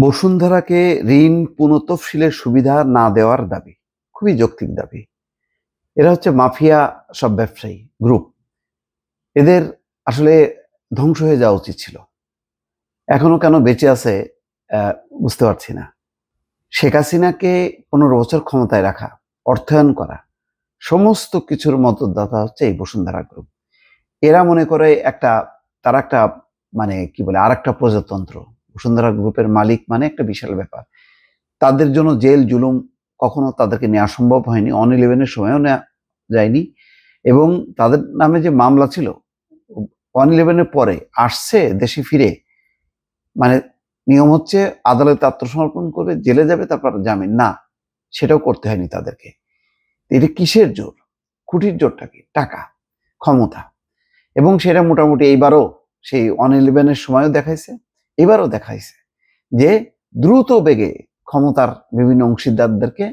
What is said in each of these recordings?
বসুন্ধরাকে ঋণ পুনঃতফসিলের সুবিধা না দেওয়ার দাবি খুবই যৌক্তিক দাবি। এরা হচ্ছে মাফিয়া সব ব্যবসায়ী গ্রুপ। এদের আসলে ধ্বংস হয়ে যাওয়া উচিত ছিল। এখনো কেন বেঁচে আছে বুঝতে পারছি না। শেখ হাসিনাকে 15 বছর ক্ষমতায় রাখা, অর্থায়ন করা, সমস্ত কিছুর মদতদাতা হচ্ছে এই বসুন্ধরা গ্রুপ। এরা মনে করে তারা একটা মানে কি বলে আর একটা প্রজাতন্ত্র। বসুন্ধরা গ্রুপের মালিক মানে একটা বিশাল ব্যাপার। তাদের জন্য জেল জুলুম কখনো তাদেরকে নেওয়া সম্ভব হয়নি, 111-এর সময়ও নেওয়া যায়নি। এবং তাদের নামে যে মামলা ছিল 111-এর পরে আসছে দেশে ফিরে, মানে নিয়ম হচ্ছে আদালতে আত্মসমর্পণ করবে, জেলে যাবে, তারপর জামিন, না সেটাও করতে হয়নি তাদেরকে। এটা কিসের জোর? খুঁটির জোরটা কি? টাকা, ক্ষমতা। এবং সেটা মোটামুটি এইবারও সেই 111-এর সময়ও দেখাইছে, এবারও দেখাইছে যে দ্রুত বেগে ক্ষমতার বিভিন্ন অংশীদারদেরকে,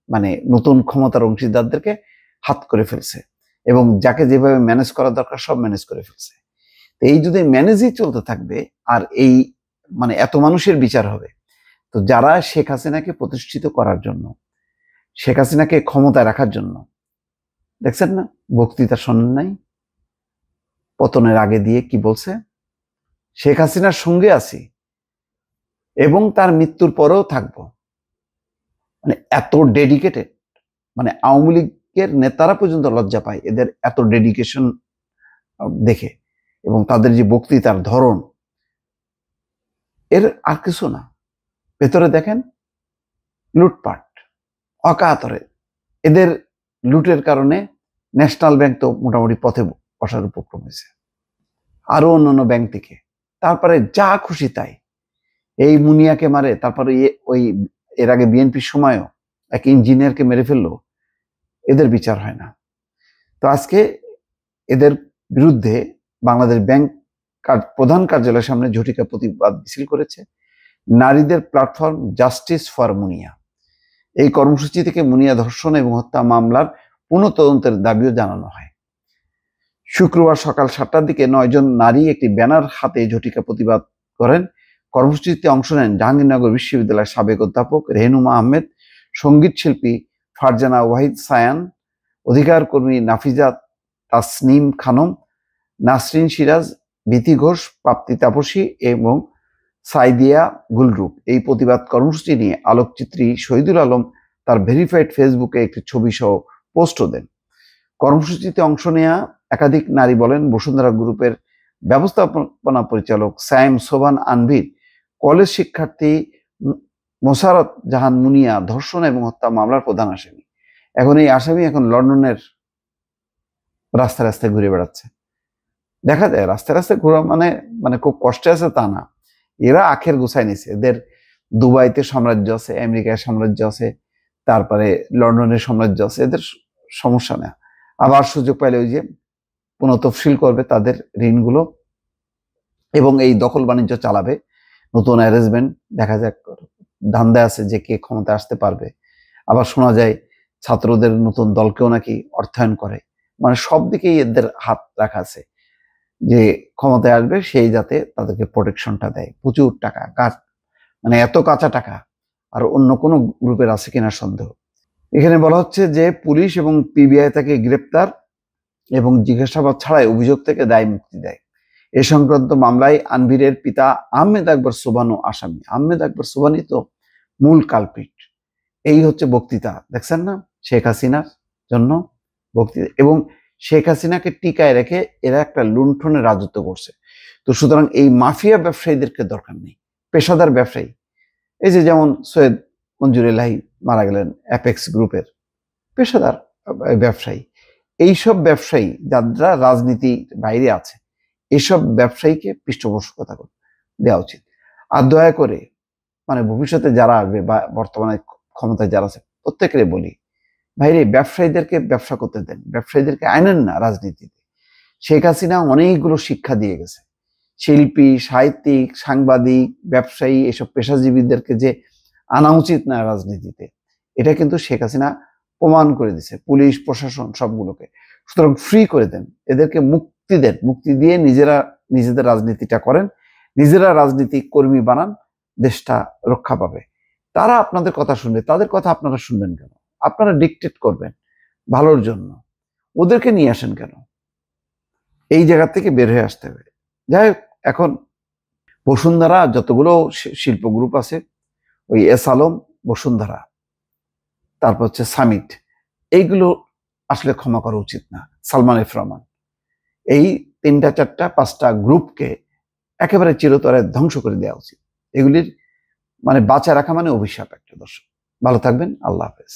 মানে নতুন ক্ষমতার অংশীদারদেরকে হাত করে ফেলছে এবং যাকে যেভাবে ম্যানেজ করা দরকার সব ম্যানেজ করে ফেলছে। তো এই যদি ম্যানেজই চলতে থাকবে আর এই মানে এত মানুষের বিচার হবে, তো যারা শেখ হাসিনাকে প্রতিষ্ঠিত করার জন্য, শেখ হাসিনাকে ক্ষমতায় রাখার জন্য, দেখছেন না বক্তৃতা শোনেন নাই? পতনের আগে দিয়ে কি বলছে? শেখ হাসিনার সঙ্গে আছি এবং তার মৃত্যুর পরেও থাকবো। মানে এত ডেডিকেটেড, মানে আওয়ামী লীগের নেতারা পর্যন্ত লজ্জা পায় এদের এত ডেডিকেশন দেখে, এবং তাদের যে বক্তৃতার ধরন, এর আর কিছু না। ভেতরে দেখেন লুটপাট অকাতরে। এদের লুটের কারণে ন্যাশনাল ব্যাংক তো মোটামুটি পথে বসার উপক্রম হয়েছে, আরো অন্যান্য ব্যাংক থেকে। তারপরে যা খুশি তাই, এই মুনিয়াকে মারে, তারপরে ওই এর আগে বিএনপির সময়ও এক ইঞ্জিনিয়ারকে মেরে ফেললো, এদের বিচার হয় না। তো আজকে এদের বিরুদ্ধে বাংলাদেশ ব্যাংক প্রধান কার্যালয়ের সামনে ঝটিকা প্রতিবাদ মিছিল করেছে নারীদের প্ল্যাটফর্ম জাস্টিস ফর মুনিয়া। এই কর্মসূচি থেকে মুনিয়া ধর্ষণ এবং হত্যা মামলার পুনঃতদন্তের দাবিও জানানো হয়। শুক্রবার সকাল 7টার দিকে 9 জন নারী একটি ব্যানার হাতে ঝটিকা প্রতিবাদ করেন। কর্মসূচিতে অংশ নেন জাহাঙ্গীরনগর বিশ্ববিদ্যালয়ের সাবেক অধ্যাপক রেহনুমা আহমেদ, সঙ্গীত শিল্পী ফারজানা ওয়াহিদ সায়ান, অধিকার কর্মী নাফিজা তাসনিম খানম, নাসরিন সিরাজ, বিথি ঘোষ, প্রাপ্তি তাপসী এবং সাইদিয়া গুলরুপ। এই প্রতিবাদ কর্মসূচি নিয়ে আলোকচিত্রী শহীদুল আলম তার ভেরিফাইড ফেসবুকে একটি ছবি সহ পোস্টও দেন। কর্মসূচিতে অংশ নেওয়া একাধিক নারী বলেন, বসুন্ধরা গ্রুপের ব্যবস্থাপনা পরিচালক সায়েম সোভান আনভির কলেজ শিক্ষার্থী মোসারত জাহান মুনিয়া ধর্ষণ এবং হত্যা মামলার প্রধান আসামি। এখন এই আসামি লন্ডনের রাস্তায় রাস্তায় ঘুরে বেড়াচ্ছে। দেখা যায় রাস্তায় রাস্তায় ঘোরা মানে মানে খুব কষ্টে আছে তা না, এরা আখের গুছায় নিছে। এদের দুবাইতে সাম্রাজ্য আছে, আমেরিকায় সাম্রাজ্য আছে, তারপরে লন্ডনের সাম্রাজ্য আছে, এদের সমস্যা না। আবার সুযোগ পাইলে ওই যে পুনঃতফসিল করবে তাদের ঋণগুলো এবং এই দখল বাণিজ্য চালাবে। নতুন অ্যারেঞ্জমেন্ট দেখা যাক, ধান্দা আছে যে কে ক্ষমতা আসতে পারবে। আবার শোনা যায় ছাত্রদের নতুন দলকেও নাকি অর্থায়ন করে। মানে সব দিকেই এদের হাত রাখা আছে যে ক্ষমতায় আসবে সেই যাতে তাদেরকে প্রোটেকশনটা দেয়। প্রচুর টাকা, মানে এত কাঁচা টাকা আর অন্য কোনো গ্রুপের আছে কিনা সন্দেহ। এখানে বলা হচ্ছে যে পুলিশ এবং পিবিআই তাকে গ্রেপ্তার এবং জিজ্ঞাসাবাদ ছাড়াই অভিযোগ থেকে দায় মুক্তি দেয়। এ সংক্রান্ত মামলায় আনভিরের পিতা আহমেদ আকবর সোবানও আসামি। আহমেদ আকবর সোবানি তো মূল কালপ্রিট। এই হচ্ছে বক্তৃতা, দেখছেন না শেখ হাসিনার জন্য বক্তৃতা, এবং শেখ হাসিনাকে টিকায় রেখে এরা একটা লুণ্ঠনের রাজত্ব করছে। তো সুতরাং এই মাফিয়া ব্যবসায়ীদেরকে দরকার নেই, পেশাদার ব্যবসায়ী। এই যে যেমন সৈয়দ মঞ্জুর এলাহি মারা গেলেন, অ্যাপেক্স গ্রুপের পেশাদার ব্যবসায়ী। এইসব ব্যবসায়ী যারা রাজনীতির বাইরে আছে, এসব ব্যবসায়ীকে পৃষ্ঠপোষকতা দেওয়া উচিত। আর দয়া করে মানে ভবিষ্যতে যারা আসবে বা বর্তমানে ক্ষমতায় যারা আছে প্রত্যেকেরই বলি, ভাইরে ব্যবসায়ীদেরকে ব্যবসা করতে দেন, ব্যবসায়ীদেরকে আনেন না রাজনীতিতে। শেখ হাসিনা অনেকগুলো শিক্ষা দিয়ে গেছে। শিল্পী, সাহিত্যিক, সাংবাদিক, ব্যবসায়ী, এসব পেশাজীবীদেরকে যে আনা উচিত না রাজনীতিতে, এটা কিন্তু শেখ হাসিনা প্রমাণ করে দিছে, পুলিশ প্রশাসন সবগুলোকে। সুতরাং ফ্রি করে দেন, এদেরকে মুক্তি দেন, মুক্তি দিয়ে নিজেরা নিজেদের রাজনীতিটা করেন, নিজেরা রাজনীতি কর্মী বানান, দেশটা রক্ষা পাবে। তারা আপনাদের কথা শুনবে, তাদের কথা আপনারা শুনবেন কেন? আপনারা ডিকটেট করবেন ভালোর জন্য, ওদেরকে নিয়ে আসেন কেন? এই জায়গা থেকে বের হয়ে আসতে হবে। যাই হোক, এখন বসুন্ধরা যতগুলো শিল্প গ্রুপ আছে, ওই এস আলম, বসুন্ধরা, তারপর হচ্ছে সামিট, এইগুলো আসলে ক্ষমা করা উচিত না। সালমান এফ রহমান, এই 3টা 4টা 5টা গ্রুপকে একেবারে চিরতরে ধ্বংস করে দেওয়া উচিত। এগুলির মানে বাঁচা রাখা মানে অভিশাপ একটা। দর্শক ভালো থাকবেন, আল্লাহ হাফেজ।